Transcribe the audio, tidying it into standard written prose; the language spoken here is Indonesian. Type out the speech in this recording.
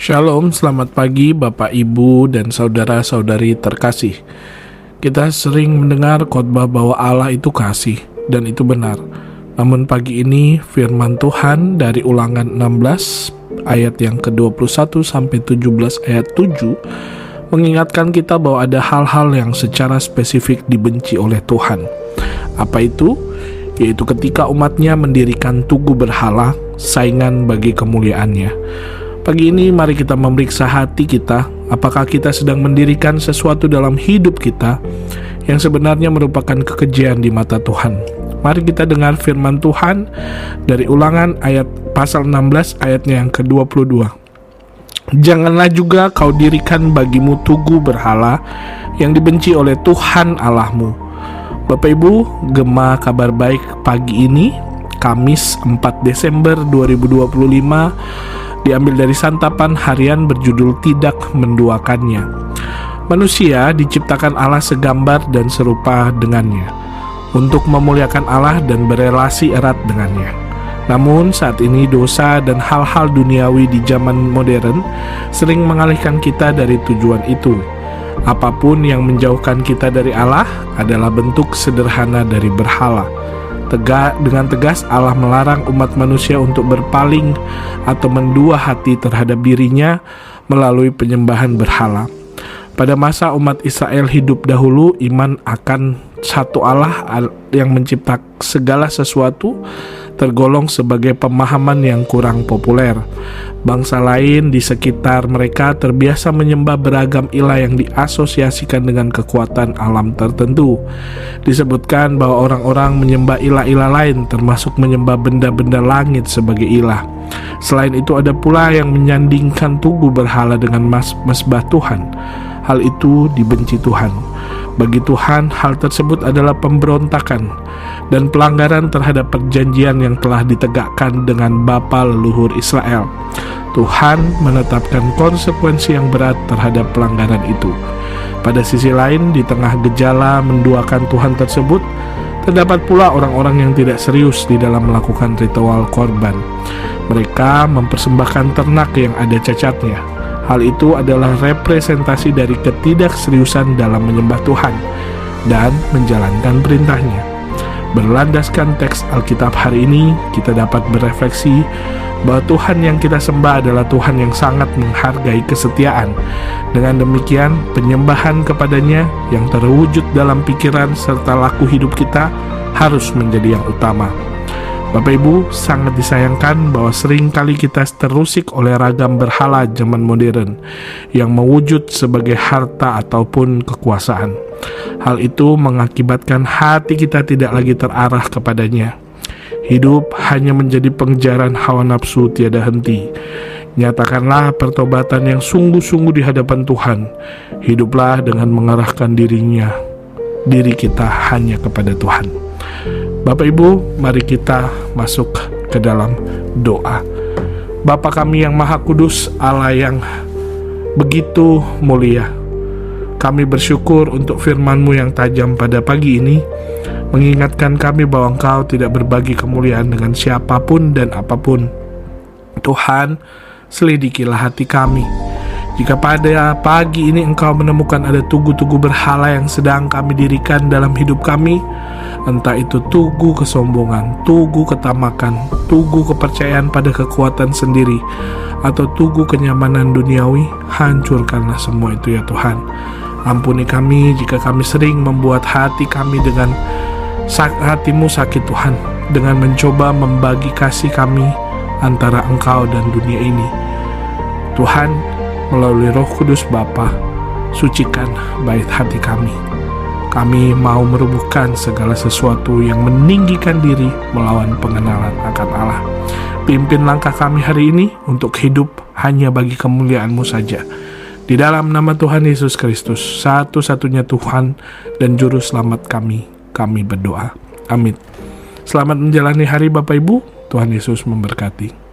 Shalom, selamat pagi Bapak, Ibu, dan saudara-saudari terkasih. Kita sering mendengar khotbah bahwa Allah itu kasih, dan itu benar. Namun pagi ini firman Tuhan dari Ulangan 16 ayat yang ke-21 sampai 17 ayat 7 mengingatkan kita bahwa ada hal-hal yang secara spesifik dibenci oleh Tuhan. Apa itu? Yaitu ketika umatnya mendirikan tugu berhala, saingan bagi kemuliaannya. Pagi ini mari kita memeriksa hati kita, apakah kita sedang mendirikan sesuatu dalam hidup kita yang sebenarnya merupakan kekejian di mata Tuhan. Mari kita dengar firman Tuhan dari Ulangan ayat pasal 16 ayatnya yang ke-22. Janganlah juga kau dirikan bagimu tugu berhala yang dibenci oleh Tuhan Allahmu. Bapak Ibu, gema kabar baik pagi ini, Kamis 4 Desember 2025, diambil dari santapan harian berjudul Tidak Menduakannya. Manusia diciptakan Allah segambar dan serupa dengannya, untuk memuliakan Allah dan berelasi erat dengannya. Namun saat ini dosa dan hal-hal duniawi di zaman modern sering mengalihkan kita dari tujuan itu. Apapun yang menjauhkan kita dari Allah adalah bentuk sederhana dari berhala. Dengan tegas Allah melarang umat manusia untuk berpaling atau mendua hati terhadap dirinya melalui penyembahan berhala. Pada masa umat Israel hidup dahulu, iman akan satu Allah yang mencipta segala sesuatu tergolong sebagai pemahaman yang kurang populer. Bangsa lain di sekitar mereka terbiasa menyembah beragam ilah yang diasosiasikan dengan kekuatan alam tertentu. Disebutkan bahwa orang-orang menyembah ilah-ilah lain, termasuk menyembah benda-benda langit sebagai ilah. Selain itu ada pula yang menyandingkan tugu berhala dengan mesbah Tuhan. Hal itu dibenci Tuhan. Bagi Tuhan, hal tersebut adalah pemberontakan dan pelanggaran terhadap perjanjian yang telah ditegakkan dengan bapa leluhur Israel. Tuhan menetapkan konsekuensi yang berat terhadap pelanggaran itu. Pada sisi lain, di tengah gejala menduakan Tuhan tersebut, terdapat pula orang-orang yang tidak serius di dalam melakukan ritual korban. Mereka mempersembahkan ternak yang ada cacatnya. Hal itu adalah representasi dari ketidakseriusan dalam menyembah Tuhan dan menjalankan perintahnya. Berlandaskan teks Alkitab hari ini, kita dapat berefleksi bahwa Tuhan yang kita sembah adalah Tuhan yang sangat menghargai kesetiaan. Dengan demikian, penyembahan kepadanya yang terwujud dalam pikiran serta laku hidup kita harus menjadi yang utama. Bapak Ibu, sangat disayangkan bahwa sering kali kita terusik oleh ragam berhala zaman modern yang mewujud sebagai harta ataupun kekuasaan. Hal itu mengakibatkan hati kita tidak lagi terarah kepadanya. Hidup hanya menjadi pengejaran hawa nafsu tiada henti. Nyatakanlah pertobatan yang sungguh-sungguh di hadapan Tuhan. Hiduplah dengan mengarahkan diri kita hanya kepada Tuhan. Bapak Ibu, mari kita masuk ke dalam doa. Bapa kami yang Maha Kudus, Allah yang begitu mulia, kami bersyukur untuk firman-Mu yang tajam pada pagi ini, mengingatkan kami bahwa Engkau tidak berbagi kemuliaan dengan siapapun dan apapun. Tuhan, selidikilah hati kami. Jika pada pagi ini Engkau menemukan ada tugu-tugu berhala yang sedang kami dirikan dalam hidup kami, entah itu tugu kesombongan, tugu ketamakan, tugu kepercayaan pada kekuatan sendiri, atau tugu kenyamanan duniawi, hancurkanlah semua itu ya Tuhan. Ampuni kami jika kami sering membuat hati kami dengan hati-Mu sakit Tuhan, dengan mencoba membagi kasih kami antara Engkau dan dunia ini. Tuhan, melalui Roh Kudus Bapa, sucikan bait hati kami. Kami mau merubuhkan segala sesuatu yang meninggikan diri melawan pengenalan akan Allah. Pimpin langkah kami hari ini untuk hidup hanya bagi kemuliaan-Mu saja. Di dalam nama Tuhan Yesus Kristus, satu-satunya Tuhan dan Juru Selamat kami berdoa. Amin. Selamat menjalani hari Bapak Ibu. Tuhan Yesus memberkati.